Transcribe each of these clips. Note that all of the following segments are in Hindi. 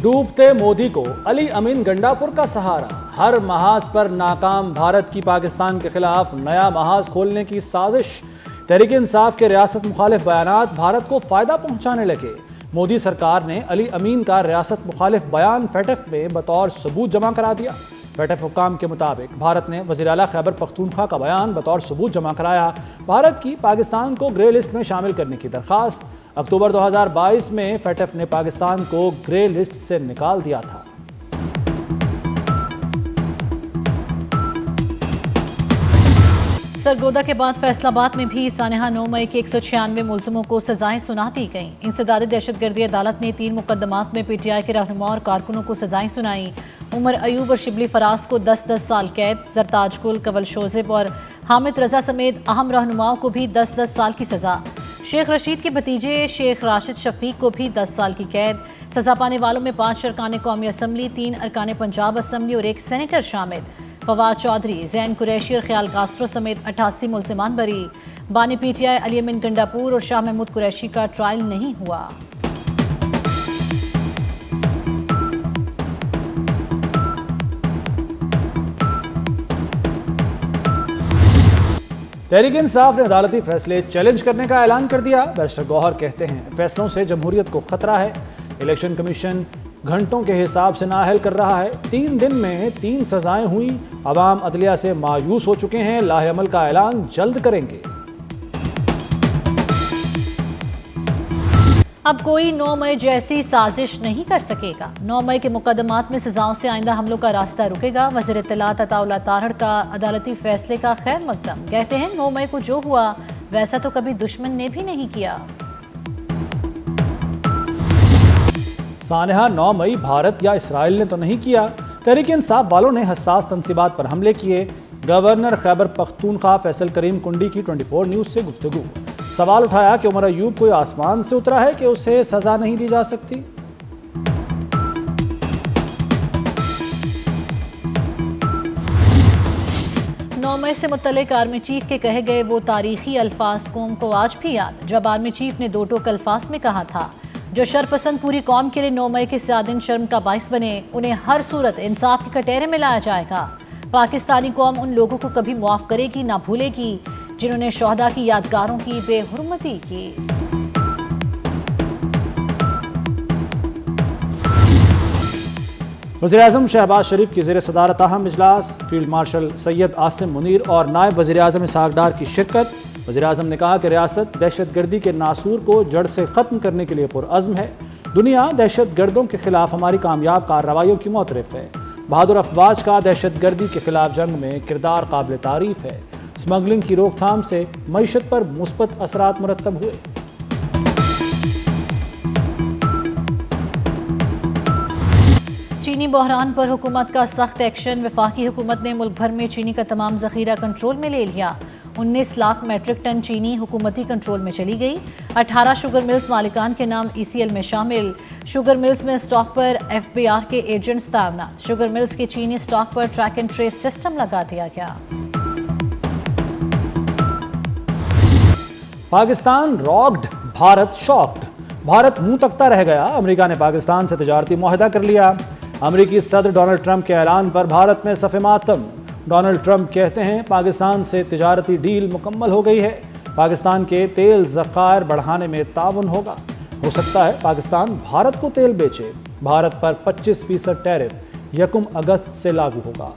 डूबते मोदी को अली अमीन गंडापुर का सहारा। हर महाज पर नाकाम भारत की पाकिस्तान के खिलाफ नया महाज खोलने की साजिश। तहरीक इंसाफ के रियासत मुखालिफ बयानात भारत को फायदा पहुंचाने लगे। मोदी सरकार ने अली अमीन का रियासत मुखालिफ बयान फेटफ में बतौर सबूत जमा करा दिया। फेटफ हुक्काम के मुताबिक भारत ने वज़ीर आला खैबर पख्तूनख्वा का बयान बतौर सबूत जमा कराया। भारत की पाकिस्तान को ग्रे लिस्ट में शामिल करने की दरख्वास्त। अक्टूबर 2022 में फेटफ ने पाकिस्तान को ग्रे लिस्ट से निकाल दिया था। सरगोदा के बाद फैसलाबाद में भी सानेहा 9 मई के 196 मुलजमों को सजाएं सुना दी गईं। इंसदारी दहशतगर्दी अदालत ने 3 मुकदमात में पीटीआई के रहनुमा और कारकुनों को सजाएं सुनाई। उमर अयूब और शिबली फराज को 10-10 साल कैद, जरताज गुल, कवल शोजेब और हामिद रजा समेत अहम रहनुमाओं को भी 10-10 साल की सजा। शेख रशीद के भतीजे शेख राशिद शफीक को भी 10 साल की कैद। सजा पाने वालों में 5 अरकान कौमी असम्बली, 3 अरकान पंजाब असम्बली और 1 सेनेटर शामिल। फवाद चौधरी, जैन कुरैशी और ख्याल कास्त्रो समेत 88 मुलजिमान बरी। बानी पीटीआई अली अमीन गंडापुर और शाह महमूद कुरैशी का ट्रायल नहीं हुआ। तहरीक इंसाफ ने अदालती फैसले चैलेंज करने का ऐलान कर दिया। बैरिस्टर गौहर कहते हैं फैसलों से जमहूरियत को खतरा है। इलेक्शन कमीशन घंटों के हिसाब से नाअहल कर रहा है। 3 दिन में 3 सजाएं हुई। अवाम अदलिया से मायूस हो चुके हैं। लाहेअमल का ऐलान जल्द करेंगे। अब कोई 9 मई जैसी साजिश नहीं कर सकेगा। 9 मई के मुकदमात में सजाओं से आइंदा हमलों का रास्ता रुकेगा। वज़ीर इत्तलात अताउल्लाह तारड़ का अदालती फैसले का खैर मकदम। कहते हैं 9 मई को जो हुआ वैसा तो कभी दुश्मन ने भी नहीं किया। सानेहा 9 मई भारत या इसराइल ने तो नहीं किया। तहरीक इंसाफ वालों ने हसास तंसीबात पर हमले किए। गवर्नर खैबर पख्तूनख्वा फैसल करीम कुंडी की 24 न्यूज़ से गुफ्तगू। सवाल उठाया कि उमर अयूब कोई आसमान से उतरा है कि उसे सजा नहीं दी जा सकती। 9 मई से मुतल्लिक आर्मी चीफ के कहे गए वो तारीखी अल्फाज कौम को आज भी याद, जब आर्मी चीफ ने 2 टोक अल्फाज में कहा था, जो शरपसंद पूरी कौम के लिए 9 मई के सादिन शर्म का बाइस बने, उन्हें हर सूरत इंसाफ के कटहरे में लाया जाएगा। पाकिस्तानी कौम उन लोगों को कभी मुआफ करेगी ना भूलेगी जिन्होंने शोहदा की यादगारों की बेहुरमती की। वज़ीर-ए-आज़म शहबाज शरीफ की ज़ेर सदारत अहम इजलास। फील्ड मार्शल सैयद आसिम मुनीर और नायब वज़ीर-ए-आज़म इसहाक डार की शिरकत। वज़ीर-ए-आज़म ने कहा कि रियासत दहशतगर्दी के नासूर को जड़ से ख़त्म करने के लिए पुरअज़्म है। दुनिया दहशतगर्दों के खिलाफ हमारी कामयाब कार्रवाइयों की मोतरफ़ है। बहादुर अफवाज का दहशतगर्दी के खिलाफ जंग में किरदार काबिल तारीफ़ है। स्मगलिंग की रोकथाम से मईशत पर मुस्बत असरात मुरत्तब हुए। चीनी बहरान पर हुकूमत का सख्त एक्शन। वफाकी हुकूमत ने मुल्क भर में चीनी का तमाम ज़ख़ीरा कंट्रोल में ले लिया। 19 लाख मेट्रिक टन चीनी हुकूमती कंट्रोल में चली गई। 18 शुगर मिल्स मालिकान के नाम ECL में शामिल। शुगर मिल्स में स्टॉक पर FBR के एजेंट्स तैनात। शुगर मिल्स के चीनी स्टॉक पर ट्रैक एंड ट्रेस सिस्टम लगा दिया गया। Pakistan rocked, Bharat shocked. भारत मुंह तकता रह गया। अमेरिका ने पाकिस्तान से तिजारती मुआहदा कर लिया। अमेरिकी सदर डोनाल्ड ट्रंप के ऐलान पर भारत में सफ़े मातम। डोनाल्ड ट्रंप कहते हैं पाकिस्तान से तिजारती डील मुकम्मल हो गई है। पाकिस्तान के तेल ज़खायर बढ़ाने में ताउन होगा। हो सकता है पाकिस्तान भारत को तेल बेचे। भारत पर 25% टैरिफ 1 अगस्त से लागू होगा।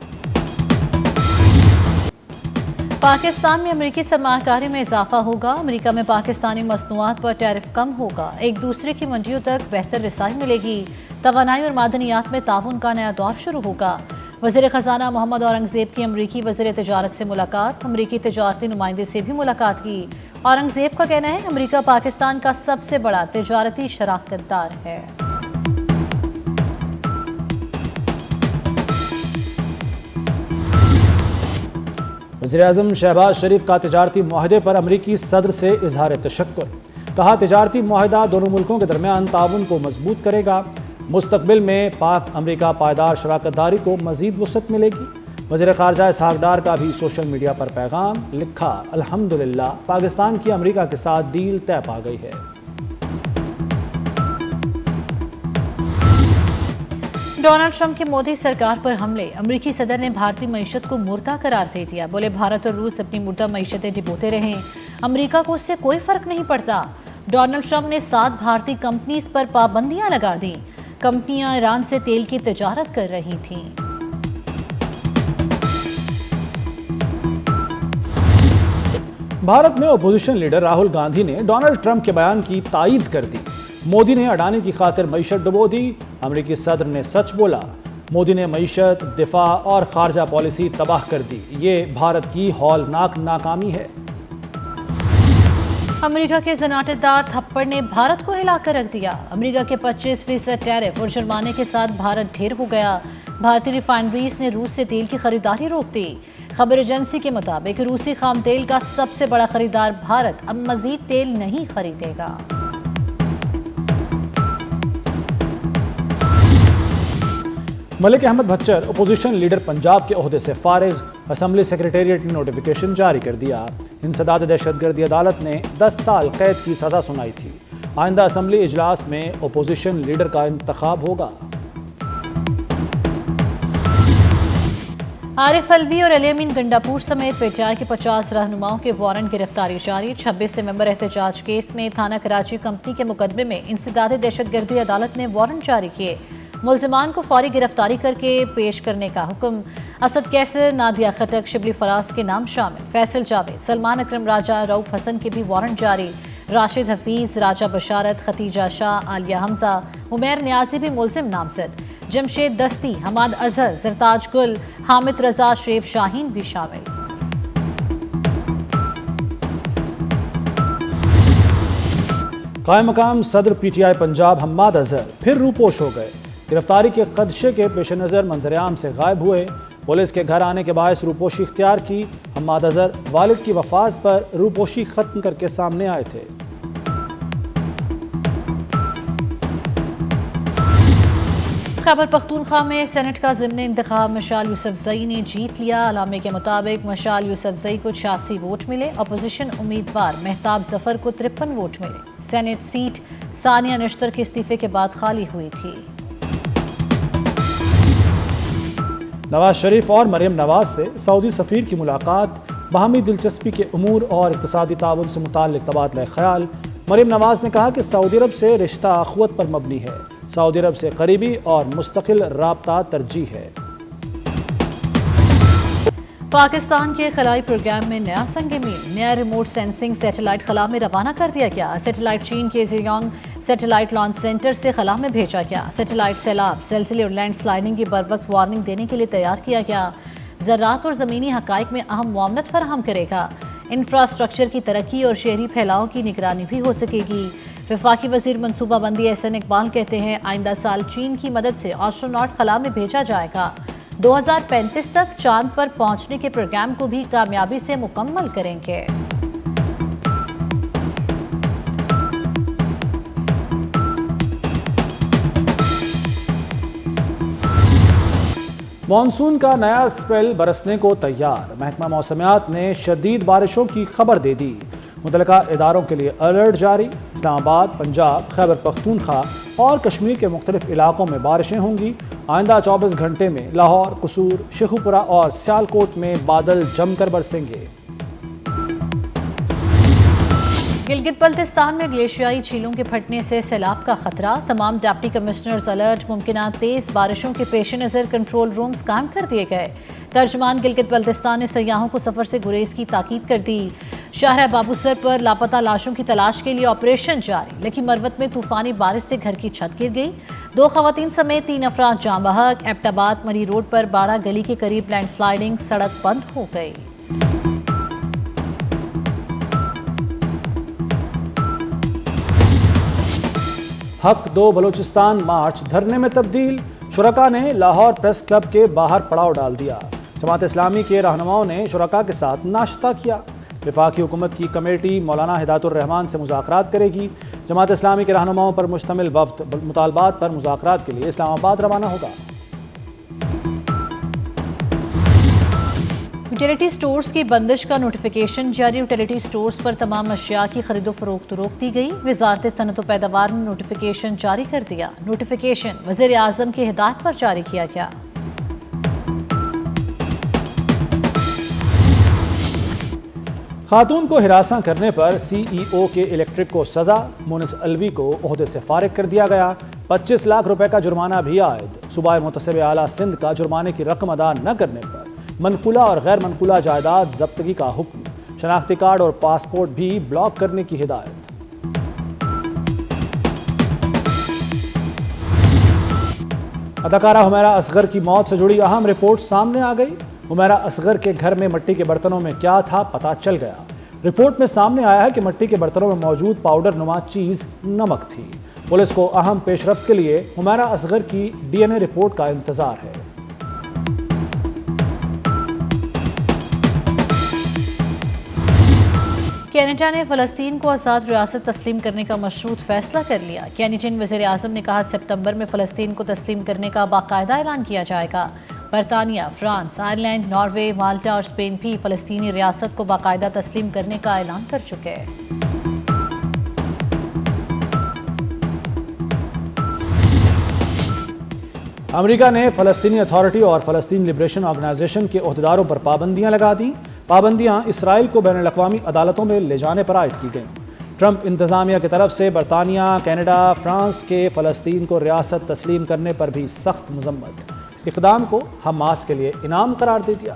पाकिस्तान में अमेरिकी सरमाकारी में इजाफा होगा। अमेरिका में पाकिस्तानी मसनूआत पर टैरिफ कम होगा। एक दूसरे की मंडियों तक बेहतर रसाई मिलेगी। तवानाई और मादनियात में ताउन का नया दौर शुरू होगा। वज़ीर ख़जाना मोहम्मद औरंगज़ेब की अमरीकी वज़ीर तिजारत से मुलाकात। अमरीकी तिजारती नुमाइंदे से भी मुलाकात की। औरंगज़ेब का कहना है अमरीका पाकिस्तान का सबसे बड़ा तिजारती शराकतदार है। वज़ीर-ए-आज़म शहबाज शरीफ का तिजारती मुआहदे पर अमरीकी सदर से इजहार तशक्कुर। कहा तिजारती मुआहदा दोनों मुल्कों के दरमियान ताउन को मजबूत करेगा। मुस्तकबिल में पाक अमरीका पायदार शराकतदारी को मजीद वसअत मिलेगी। वज़ीर ख़ारजा इसहाक डार का भी सोशल मीडिया पर पैगाम। लिखा अल्हम्दुलिल्लाह पाकिस्तान की अमरीका के साथ डील तय पा गई है। डोनाल्ड ट्रंप की मोदी सरकार पर हमले। अमेरिकी सदर ने भारतीय मईशत को मुर्दा करार दे दिया। बोले भारत और रूस अपनी मुर्दा मईशतें डिबोते रहें, अमेरिका को उससे कोई फर्क नहीं पड़ता। डोनाल्ड ट्रंप ने 7 भारतीय कंपनीज पर पाबंदियां लगा दी। कंपनियां ईरान से तेल की तिजारत कर रही थीं। भारत में ओपोजिशन लीडर राहुल गांधी ने डोनाल्ड ट्रंप के बयान की तायीद कर दी। मोदी ने अडानी की खातिर मईशत डुबो दी। अमेरिकी सदर ने सच बोला। मोदी ने मईशत, दिफा और खारजा पॉलिसी तबाह कर दी। ये भारत की हौलनाक नाकामी है। अमेरिका के जनाटेदार थप्पड़ ने भारत को हिलाकर रख दिया। अमेरिका के 25% टैरिफ और जुर्माने के साथ भारत ढेर हो गया। भारतीय रिफाइनरीज ने रूस से तेल की खरीदारी रोक दी। खबर एजेंसी के मुताबिक रूसी खाम तेल का सबसे बड़ा खरीदार भारत अब मजीद तेल नहीं खरीदेगा। मलिक अहमद भच्चर अपोजिशन लीडर पंजाब के ओहदे से फारिग। असम्बली सेक्रेटेरिएट ने नोटिफिकेशन जारी कर दिया। इंसदाद दहशतगर्दी अदालत ने 10 साल कैद की सजा सुनाई थी। आइंदा असम्बली इजलास में अपोजिशन लीडर का इंतखाब होगा। आरिफ अलवी और अली अमीन गंडापुर समेत पीटीआई के 50 रहनुमाओं के वारंट गिरफ्तारी जारी। 26 नवंबर एहतजाज केस में थाना कराची कंपनी के मुकदमे में इंसदाद दहशतगर्दी अदालत ने वारंट जारी किए। मुल्जिमान को फौरी गिरफ्तारी करके पेश करने का हुक्म। असद कैसर, नादिया खटक, शिबली फराज के नाम शामिल। फैसल जावेद, सलमान अकरम राजा, रऊफ हसन के भी वारंट जारी। राशिद हफीज, राजा बशारत, खतीजा शाह, आलिया हमजा, उमैर न्याजी भी मुल्जिम नामजद। जमशेद दस्ती, हमाद अजहर, जरताज गुल, हामिद रजा, शेब शाहीन भी शामिल। कायम मकाम सदर पीटीआई पंजाब हम्माद अजहर फिर रूपोश हो गए। गिरफ्तारी के खदशे के पेश नज़र मंजर-ए-आम से गायब हुए। पुलिस के घर आने के बायस रूपोशी इख्तियार की। हम्माद अजहर वालिद की वफात पर रूपोशी खत्म करके सामने आए थे। खैबर पख्तूनख्वा में सेनेट का ज़िमनी इंतखाब मशाल यूसुफजई ने जीत लिया। अलामे के मुताबिक मशाल यूसुफजई को 86 वोट मिले। अपोजिशन उम्मीदवार मेहताब जफर को 53 वोट मिले। सेनेट सीट सानिया नश्तर के इस्तीफे के बाद खाली हुई थी। नवाज शरीफ और मरियम नवाज से सऊदी सफ़ीर की मुलाकात। बाहमी दिलचस्पी के उमूर और इक़्तिसादी ताउन से मुताल्लिक़ तबादला ख्याल। मरियम नवाज ने कहा कि सऊदी अरब से रिश्ता अख़ुवत पर मबनी है। सऊदी अरब से करीबी और मुस्तकिल राब्ता तरजीह है। पाकिस्तान के खलाई प्रोग्राम में नया संग मील। नया रिमोट सेंसिंग सैटेलाइट खला में रवाना कर दिया गया। सैटेलाइट चीन के जियोंग सैटेलाइट लॉन्च सेंटर से खला में भेजा गया। सैटेलाइट सैलाब, ज़लज़ले और लैंड स्लाइडिंग की बर वक्त वार्निंग देने के लिए तैयार किया गया। ज़राअत और ज़मीनी हक़ाइक़ में अहम मुआवनत फराहम करेगा। इंफ्रास्ट्रक्चर की तरक्की और शहरी फैलाव की निगरानी भी हो सकेगी। वफाकी वज़ीर मनसूबाबंदी एहसन इकबाल कहते हैं आइंदा साल चीन की मदद से एस्ट्रोनॉट खला में भेजा जाएगा। 2035 तक चांद पर पहुंचने के प्रोग्राम को भी कामयाबी से मुकम्मल करेंगे। मानसून का नया स्पेल बरसने को तैयार। महकमा मौसमियात ने शदीद बारिशों की खबर दे दी। मुतलका इदारों के लिए अलर्ट जारी। इस्लामाबाद, पंजाब, खैबर पख्तूनख्वा और कश्मीर के मुख्तलिफ इलाकों में बारिशें होंगी। आइंदा 24 घंटे में लाहौर, कसूर, शेखुपुरा और सियालकोट में बादल जमकर बरसेंगे। गिलगित बल्तिस्तान में ग्लेशियाई झीलों के फटने से सैलाब का खतरा। तमाम डिप्टी कमिश्नर्स अलर्ट। मुमकिन तेज बारिशों के पेश नज़र कंट्रोल रूम्स कायम कर दिए गए। तर्जमान गिलगित बल्तिस्तान ने सयाहों को सफर से गुरेज की ताकीद कर दी। शाहरा बाबूसर पर लापता लाशों की तलाश के लिए ऑपरेशन जारी। लकी मरवत में तूफानी बारिश से घर की छत गिर गई। 2 खवातीन समेत 3 अफराद जाँ बहक। एबटाबाद मरी रोड पर बाड़ा गली के करीब लैंडस्लाइडिंग, सड़क बंद हो गई। हक 2 बलोचिस्तान मार्च धरने में तब्दील। शुरका ने लाहौर प्रेस क्लब के बाहर पड़ाव डाल दिया। जमात इस्लामी के रहनुमाओं ने शुरका के साथ नाश्ता किया। वफाकी हुकूमत की कमेटी मौलाना हिदायतुर रहमान से मुज़ाकरात करेगी। जमात इस्लामी के रहनुमाओं पर मुश्तमिल वफ्द मुतालबात पर मुज़ाकरात के लिए इस्लामाबाद रवाना होगा। यूटिलिटी स्टोर्स की बंदिश का नोटिफिकेशन जारी। यूटिलिटी स्टोर्स पर तमाम अशिया की खरीदो फरोख्त रोक दी गई। वजारत सनत व पैदावार ने नोटिफिकेशन जारी कर दिया। नोटिफिकेशन वज़ीर आज़म की हिदायत पर जारी किया गया। खातून को हिरासा करने पर CEO के इलेक्ट्रिक को सजा। मुनिस अलवी को ओहदे से फारिग कर दिया गया। 25 लाख रुपए का जुर्माना भी आयद। सूबाए मुतसिब आला सिंध का जुर्माने की रकम अदा न करने पर मनकुला और गैर मनकुला जायदाद जब्तगी का हुक्म। शनाख्ती कार्ड और पासपोर्ट भी ब्लॉक करने की हिदायत। अदाकारा हुमैरा असगर की मौत से जुड़ी अहम रिपोर्ट सामने आ गई। हुमैरा असगर के घर में मिट्टी के बर्तनों में क्या था पता चल गया। रिपोर्ट में सामने आया है कि मिट्टी के बर्तनों में मौजूद पाउडर नुमा चीज नमक थी। पुलिस को अहम पेशरफ्त के लिए हुमैरा असगर की DNA रिपोर्ट का इंतजार है। कैनेडा ने फ़लस्तीन को आज़ाद रियासत तस्लीम करने का मशरूत फैसला कर लिया। कैनेडियन वज़ीर आज़म ने कहा सितंबर में फ़लस्तीन को तस्लीम करने का बाकायदा ऐलान किया जाएगा। बरतानिया, फ्रांस, आयरलैंड, नॉर्वे, माल्टा और स्पेन भी फ़लस्तीनी रियासत को बाकायदा तस्लीम करने का ऐलान कर चुके हैं। अमेरिका ने फ़लस्तीनी अथॉरिटी और फ़लस्तीन लिबरेशन ऑर्गेनाइजेशन के ओहदेदारों पर पाबंदियां लगा दी। पाबंदियां इसराइल को बैनुल अक़वामी अदालतों में ले जाने पर आयद की गईं। ट्रंप इंतज़ामिया की तरफ से बरतानिया, कनाडा, फ्रांस के फ़लस्तीन को रियासत तस्लीम करने पर भी सख्त मज़म्मत। इक़दाम को हमास के लिए इनाम करार दे दिया।